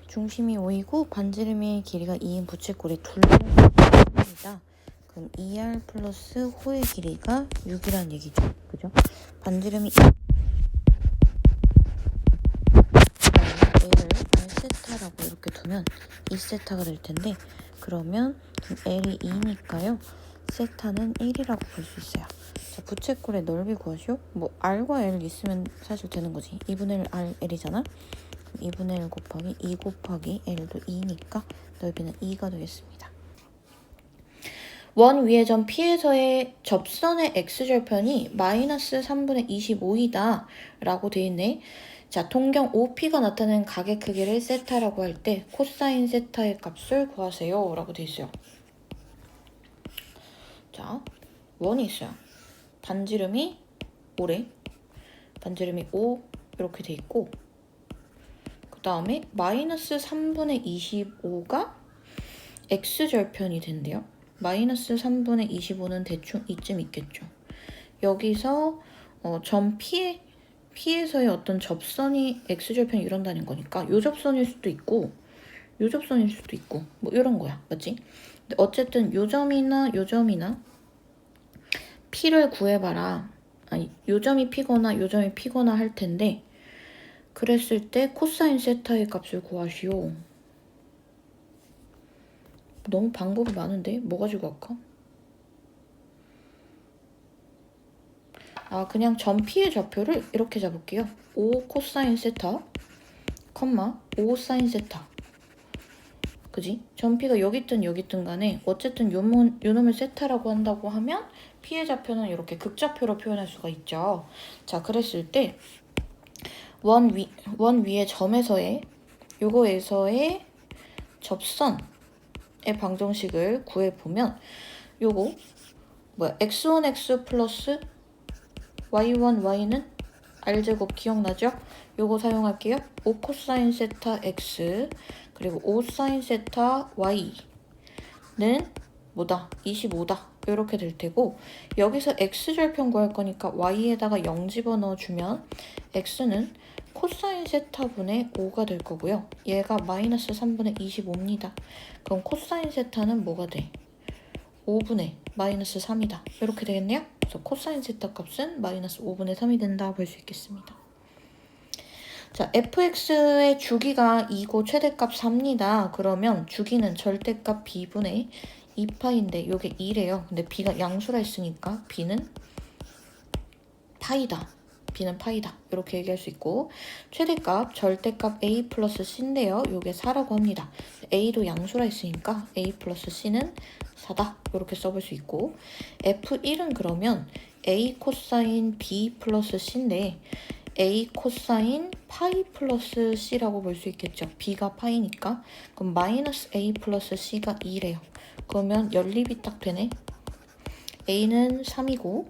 중심이 5이고 반지름의 길이가 2인 부채꼴의 둘레입니다. 그럼 2r 플러스 호의 길이가 6이라는 얘기죠. 그죠? 반지름이 L을 R세타라고 이렇게 두면 2세타가 될 텐데, 그러면 L이 2니까요. 세타는 1이라고 볼 수 있어요. 자, 부채꼴의 넓이 구하시오. 뭐 R과 L 있으면 사실 되는 거지. 2분의 1 R, L이잖아. 2분의 1 곱하기 2 곱하기 L도 2니까 넓이는 2가 되겠습니다. 원 위의 점 P에서의 접선의 X절편이 마이너스 3분의 25이다 라고 되어 있네. 자, 동경 OP가 나타내는 각의 크기를 세타라고 할 때 코사인 세타의 값을 구하세요 라고 되어 있어요. 자, 원이 있어요. 반지름이 5래. 반지름이 5 이렇게 돼 있고, 그 다음에 마이너스 3분의 25가 X절편이 된대요. 마이너스 3분의 25는 대충 이쯤 있겠죠. 여기서 점 P에서의 어떤 접선이 X절편이 이런다는 거니까 요 접선일 수도 있고 요 접선일 수도 있고 뭐 이런 거야. 맞지? 근데 어쨌든 요 점이나 요 점이나 P를 구해봐라. 아니, 요 점이 P거나 요 점이 P거나 할 텐데, 그랬을 때 코사인 세타의 값을 구하시오. 너무 방법이 많은데 뭐 가지고 할까? 그냥 점 P의 좌표를 이렇게 잡을게요. 5 코사인 세타, 5 사인 세타. 그지? 점 P가 여기 있든 여기 있든 간에 어쨌든 요 놈을 세타라고 한다고 하면 P의 좌표는 이렇게 극좌표로 표현할 수가 있죠. 자, 그랬을 때 원 위의 점에서의 요거에서의 접선의 방정식을 구해보면 요거 x1x 플러스 y1y는 r제곱 기억나죠? 요거 사용할게요. 5 코사인 세타 x 그리고 5 사인 세타 y는 뭐다? 25다. 이렇게 될 테고, 여기서 x절편 구할 거니까 y에다가 0 집어넣어주면 x는 코사인 세타분의 5가 될 거고요. 얘가 마이너스 3분의 25입니다. 그럼 코사인 세타는 뭐가 돼? 5분의 마이너스 3이다. 이렇게 되겠네요. 그래서 코사인 세타 값은 마이너스 5분의 3이 된다 볼 수 있겠습니다. 자, fx의 주기가 2고 최대값 4입니다. 그러면 주기는 절대값 b분의 2파인데 요게 2래요. 근데 b가 양수라 했으니까 b는 파이다. b는 파이다. 이렇게 얘기할 수 있고, 최대값 절대값 a 플러스 c인데요. 요게 4라고 합니다. a도 양수라 했으니까 a 플러스 c는 4다. 이렇게 써볼 수 있고, f1은 그러면 a 코사인 b 플러스 c인데 a 코사인 파이 플러스 c라고 볼 수 있겠죠. b가 파이니까. 그럼 마이너스 a 플러스 c가 2래요. 그러면 연립이 딱 되네. a는 3이고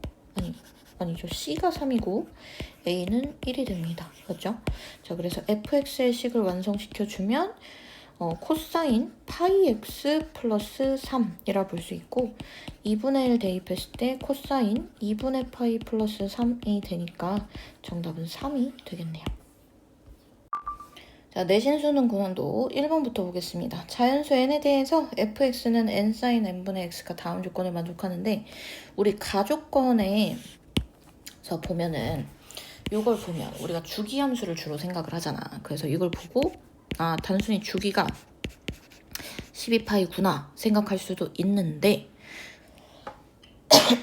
아니죠. c가 3이고 a는 1이 됩니다. 맞죠? 자, 그래서 fx의 식을 완성시켜주면 코사인 파이 x 플러스 3이라 볼 수 있고, 2분의 1 대입했을 때 코사인 2분의 파이 플러스 3이 되니까 정답은 3이 되겠네요. 자, 내신 수능 고난도 1번부터 보겠습니다. 자연수 n에 대해서 fx는 n sin n분의 x가 다음 조건을 만족하는데, 우리 가조건에서 보면은 이걸 보면 우리가 주기함수를 주로 생각을 하잖아. 그래서 이걸 보고 단순히 주기가 12파이구나 생각할 수도 있는데,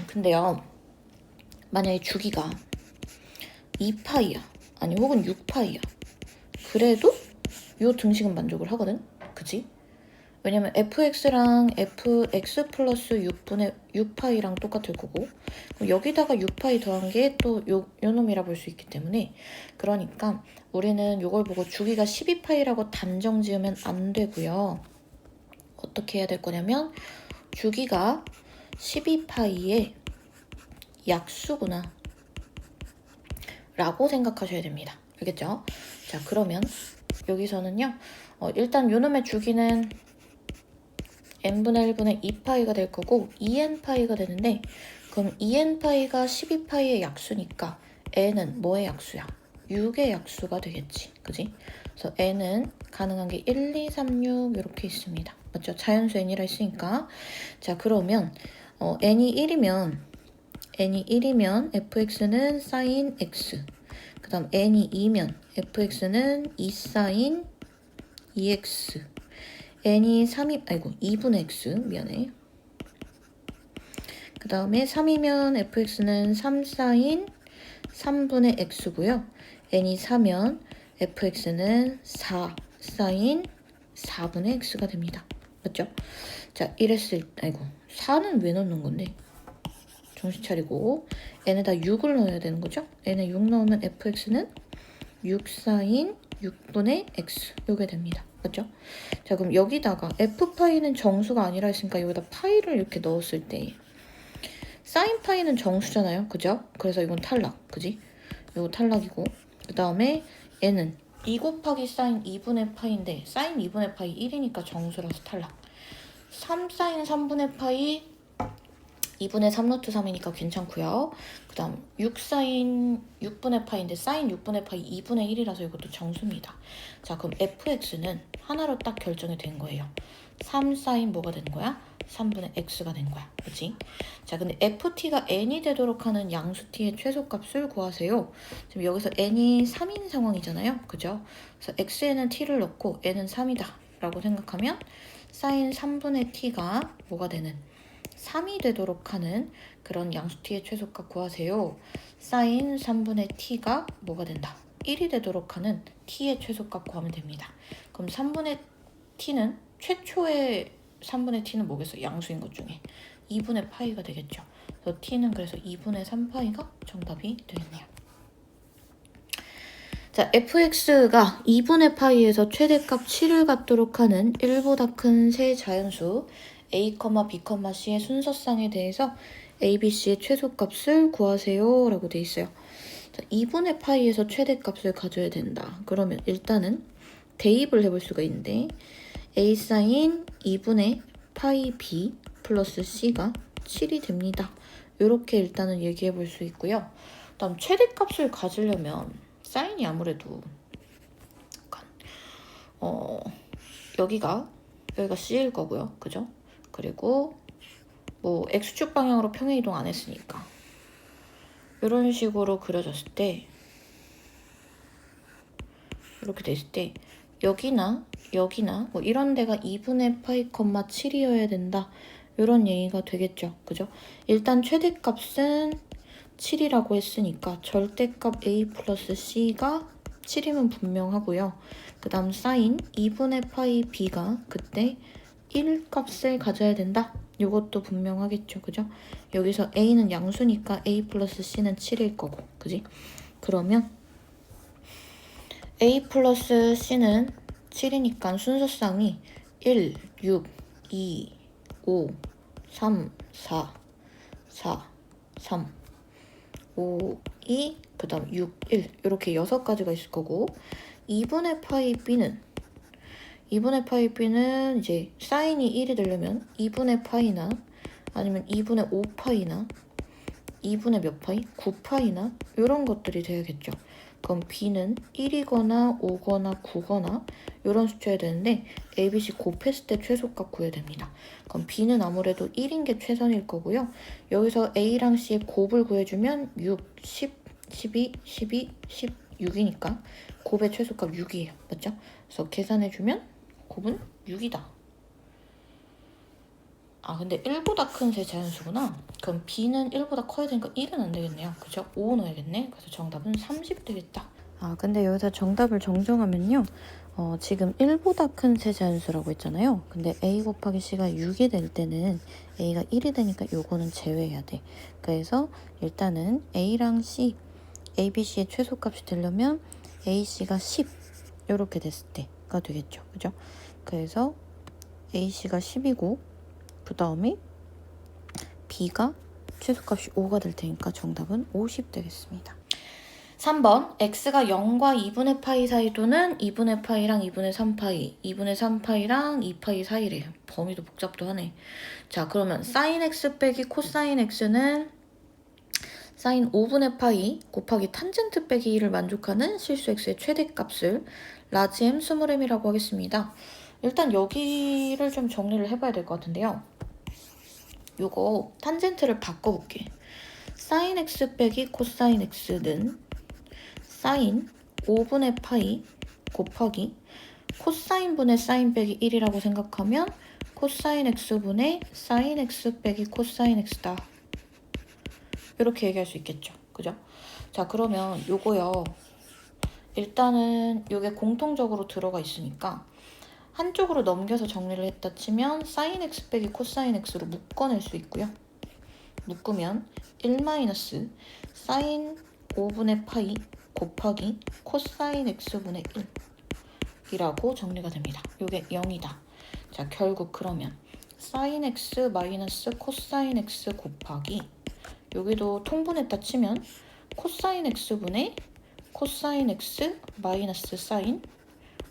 근데요, 만약에 주기가 2파이야 아니 혹은 6파이야 그래도 요 등식은 만족을 하거든. 그치? 왜냐면 fx랑 fx 플러스 6분의 6파이랑 똑같을 거고, 여기다가 6파이 더한 게 또 요 놈이라 볼 수 있기 때문에, 그러니까 우리는 요걸 보고 주기가 12파이라고 단정 지으면 안 되고요. 어떻게 해야 될 거냐면 주기가 12파이의 약수구나 라고 생각하셔야 됩니다. 알겠죠? 자, 그러면 여기서는요, 일단 요놈의 주기는 n분의 1분의 2파이가 될 거고 2n파이가 되는데, 그럼 2n파이가 12파이의 약수니까 n은 뭐의 약수야? 6의 약수가 되겠지. 그지? 그래서 n은 가능한 게 1, 2, 3, 6 이렇게 있습니다. 맞죠? 자연수 n이라 했으니까. 자, 그러면 n이 1이면 fx는 sin x. 그 다음 n이 2면 fx는 2 sin 2x. n이 2분의 x. 미안해. 그 다음에 3이면 fx는 3 sin 3분의 x고요. n이 4면 fx는 4 sin 4분의 x가 됩니다. 맞죠? 자, 4는 왜 넣는 건데? 정신 차리고 n에다 6을 넣어야 되는 거죠? n에 6 넣으면 fx는 6 sin 6분의 x 요게 됩니다. 맞죠? 자, 그럼 여기다가 f파이는 정수가 아니라 했으니까 여기다 파이를 이렇게 넣었을 때 sin 파이는 정수잖아요. 그죠? 그래서 이건 탈락. 그지? 이거 탈락이고 그 다음에 n은 2 곱하기 sin 2분의 파이인데 sin 2분의 파이 1이니까 정수라서 탈락. 3 sin 3분의 파이 2분의 3 루트 3이니까 괜찮고요. 그 다음 6 sin 6분의 파이인데 sin 6분의 파이 2분의 1이라서 이것도 정수입니다. 자, 그럼 fx는 하나로 딱 결정이 된 거예요. 3 sin 뭐가 되는 거야? 3분의 x가 된 거야. 그치? 자, 근데 ft가 n이 되도록 하는 양수 t의 최소값을 구하세요. 지금 여기서 n이 3인 상황이잖아요. 그죠? 그래서 x에는 t를 넣고 n은 3이다 라고 생각하면 sin 3분의 t가 뭐가 되는 3이 되도록 하는 그런 양수 t의 최소값 구하세요. sin 3분의 t가 뭐가 된다? 1이 되도록 하는 t의 최소값 구하면 됩니다. 그럼 3분의 t는 최초의 3분의 t는 뭐겠어? 양수인 것 중에 2분의 파이가 되겠죠. 그래서 t는 그래서 2분의 3파이가 정답이 되겠네요. 자, fx가 2분의 파이에서 최대값 7을 갖도록 하는 1보다 큰 세 자연수 a, b, c의 순서쌍에 대해서 a, b, c의 최소값을 구하세요 라고 돼 있어요. 자, 2분의 파이에서 최대값을 가져야 된다. 그러면 일단은 대입을 해볼 수가 있는데 a sin 2분의 파이 b 플러스 c가 7이 됩니다. 이렇게 일단은 얘기해 볼 수 있고요. 다음 최대값을 가지려면 사인이 아무래도 약간 여기가 c일 거고요. 그죠? 그리고 뭐 x축 방향으로 평행 이동 안 했으니까 이런 식으로 그려졌을 때 이렇게 됐을 때 여기나 뭐 이런 데가 2분의 파이, 7이어야 된다. 이런 얘기가 되겠죠. 그죠? 일단 최대값은 7이라고 했으니까 절대값 a 플러스 c가 7이면 분명하고요. 그 다음 sin 2분의 파이 b가 그때 1 값을 가져야 된다. 이것도 분명하겠죠. 그죠? 여기서 a는 양수니까 a 플러스 c는 7일 거고. 그지? 그러면 a 플러스 c는 7이니까 순서쌍이 1, 6, 2, 5, 3, 4, 4, 3, 5, 2, 그 다음 6, 1 이렇게 6가지가 있을 거고 2분의 파이 b는 이제 사인이 1이 되려면 2분의 파이나 아니면 2분의 5파이나 2분의 몇 파이? 9파이나 이런 것들이 돼야겠죠. 그럼 b는 1이거나 5거나 9거나 이런 숫자여야 되는데 a, b, c 곱했을 때 최소값 구해야 됩니다. 그럼 b는 아무래도 1인 게 최선일 거고요. 여기서 a랑 c의 곱을 구해주면 6, 10, 12, 12, 16이니까 곱의 최소값 6이에요. 맞죠? 그래서 계산해주면 곱은 6이다. 아, 근데 1보다 큰 세 자연수구나. 그럼 b는 1보다 커야 되니까 1은 안 되겠네요. 그죠? 5 넣어야겠네. 그래서 정답은 30 되겠다. 아, 근데 여기서 정답을 정정하면요. 지금 1보다 큰 세 자연수라고 했잖아요. 근데 a 곱하기 c가 6이 될 때는 a가 1이 되니까 요거는 제외해야 돼. 그래서 일단은 a랑 c, a, b, c의 최소값이 되려면 a, c가 10 이렇게 됐을 때가 되겠죠. 그죠? 그래서 a, c가 10이고 그 다음에 b가 최소값이 5가 될 테니까 정답은 50 되겠습니다. 3번 x가 0과 2분의 파이 사이 또는 2분의 파이랑 2분의 3파이 2분의 3파이랑 2파이 사이래요. 범위도 복잡도 하네. 자, 그러면 sin x 빼기 코사인 x는 sin 5분의 파이 곱하기 탄젠트 빼기 1을 만족하는 실수 x의 최대값을 라지 M, 스몰 M이라고 하겠습니다. 일단 여기를 좀 정리를 해봐야 될 것 같은데요. 요거 탄젠트를 바꿔볼게. 사인 x 빼기 코사인 x는 사인 5분의 파이 곱하기 코사인 분의 사인 빼기 1이라고 생각하면 코사인 x분의 사인 x 빼기 코사인 x다. 이렇게 얘기할 수 있겠죠. 그죠? 자, 그러면 요거요. 일단은 요게 공통적으로 들어가 있으니까 한쪽으로 넘겨서 정리를 했다 치면 사인 x 빼기 코사인 x로 묶어낼 수 있고요. 묶으면 1 마이너스 사인 5분의 파이 곱하기 코사인 x분의 1이라고 정리가 됩니다. 요게 0이다. 자, 결국 그러면 사인 x 마이너스 코사인 x 곱하기 여기도 통분했다 치면 코사인 x분의 코사인 x 마이너스 사인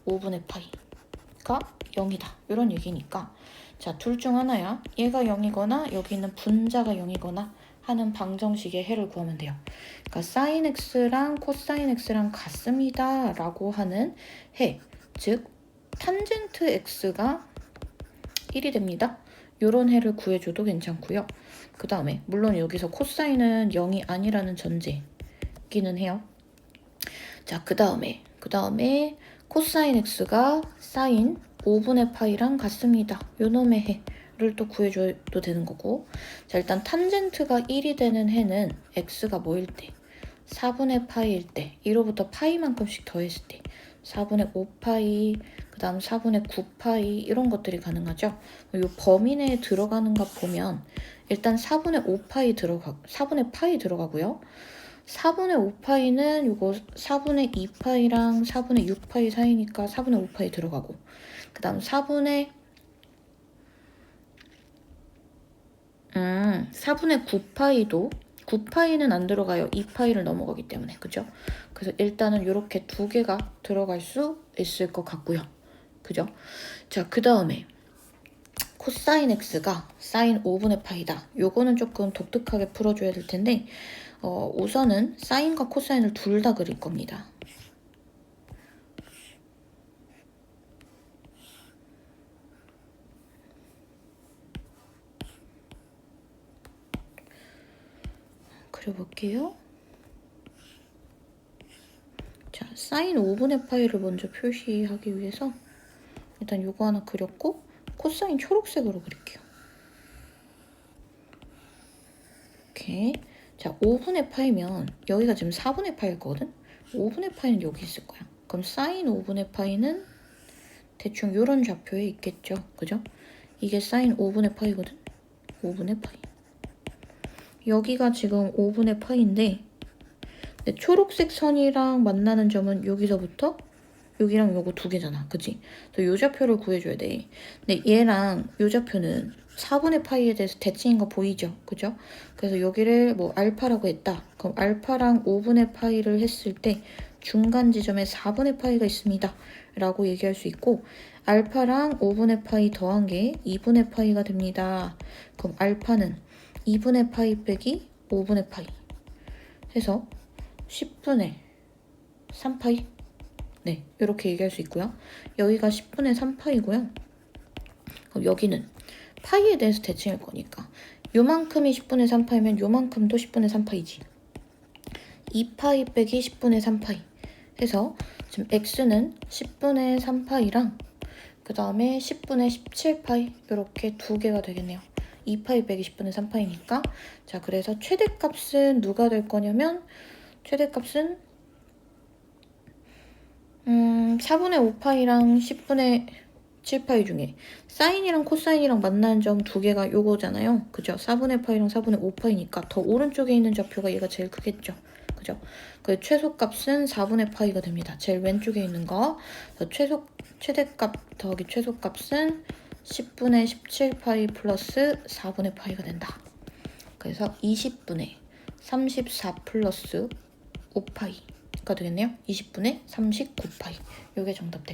5분의 파이가 0이다. 이런 얘기니까 자, 둘 중 하나야. 얘가 0이거나 여기 있는 분자가 0이거나 하는 방정식의 해를 구하면 돼요. 그러니까 사인 x랑 코사인 x랑 같습니다 라고 하는 해, 즉 탄젠트 x가 1이 됩니다. 이런 해를 구해줘도 괜찮고요. 그 다음에 물론 여기서 코사인은 0이 아니라는 전제기는 해요. 자, 그 다음에 코사인 x가 사인 5분의 파이랑 같습니다. 요놈의 해를 또 구해줘도 되는 거고. 자, 일단 탄젠트가 1이 되는 해는 x가 뭐일 때? 4분의 파이일 때 1호부터 파이만큼씩 더했을 때 4분의 5파이, 그 다음 4분의 9파이 이런 것들이 가능하죠. 이 범위 내에 들어가는가 보면 일단 4분의 5파이 4분의 파이 들어가고요. 4분의 5파이는 요거 4분의 2파이랑 4분의 6파이 사이니까 4분의 5파이 들어가고, 그 다음 4분의 9파이도 9파이는 안 들어가요. 2파이를 넘어가기 때문에. 그죠? 그래서 일단은 이렇게 두 개가 들어갈 수 있을 것 같고요. 그죠? 자, 그 다음에 코사인 x가 사인 5분의 파이다. 요거는 조금 독특하게 풀어줘야 될 텐데 우선은 사인과 코사인을 둘 다 그릴 겁니다. 그려볼게요. 자, 사인 5분의 파이를 먼저 표시하기 위해서 일단 요거 하나 그렸고 코사인 초록색으로 그릴게요. 이렇게. 자, 5분의 파이면 여기가 지금 4분의 파이일 거거든? 5분의 파이는 여기 있을 거야. 그럼 사인 5분의 파이는 대충 요런 좌표에 있겠죠. 그죠? 이게 사인 5분의 파이거든? 5분의 파이. 여기가 지금 5분의 파이인데 초록색 선이랑 만나는 점은 여기서부터 여기랑 요거 두 개잖아. 그치? 요 좌표를 구해줘야 돼. 근데 얘랑 요 좌표는 4분의 파이에 대해서 대칭인 거 보이죠? 그죠? 그래서 여기를 뭐 알파라고 했다. 그럼 알파랑 5분의 파이를 했을 때 중간 지점에 4분의 파이가 있습니다. 라고 얘기할 수 있고, 알파랑 5분의 파이 더한 게 2분의 파이가 됩니다. 그럼 알파는 2분의 파이 빼기 5분의 파이 해서 10분의 3파이? 네, 이렇게 얘기할 수 있고요. 여기가 10분의 3파이고요. 그럼 여기는 파이에 대해서 대칭할 거니까 요만큼이 10분의 3파이면 요만큼도 10분의 3파이지. 2파이 빼기 10분의 3파이 해서 지금 x는 10분의 3파이랑 그 다음에 10분의 17파이 이렇게 두 개가 되겠네요. 2파이 빼기 10분의 3파이니까. 자, 그래서 최대값은 누가 될 거냐면 최대값은 4분의 5파이랑 10분의 7파이 중에 사인이랑 코사인이랑 만나는 점 두 개가 요거잖아요. 그죠? 4분의 파이랑 4분의 5파이니까 더 오른쪽에 있는 좌표가 얘가 제일 크겠죠. 그죠? 그 최소값은 4분의 파이가 됩니다. 제일 왼쪽에 있는 거. 최대값 더하기 최소값은 10분의 17파이 플러스 4분의 파이가 된다. 그래서 20분의 34 플러스 5파이가 되겠네요. 20분의 39파이. 요게 정답 되겠습니다.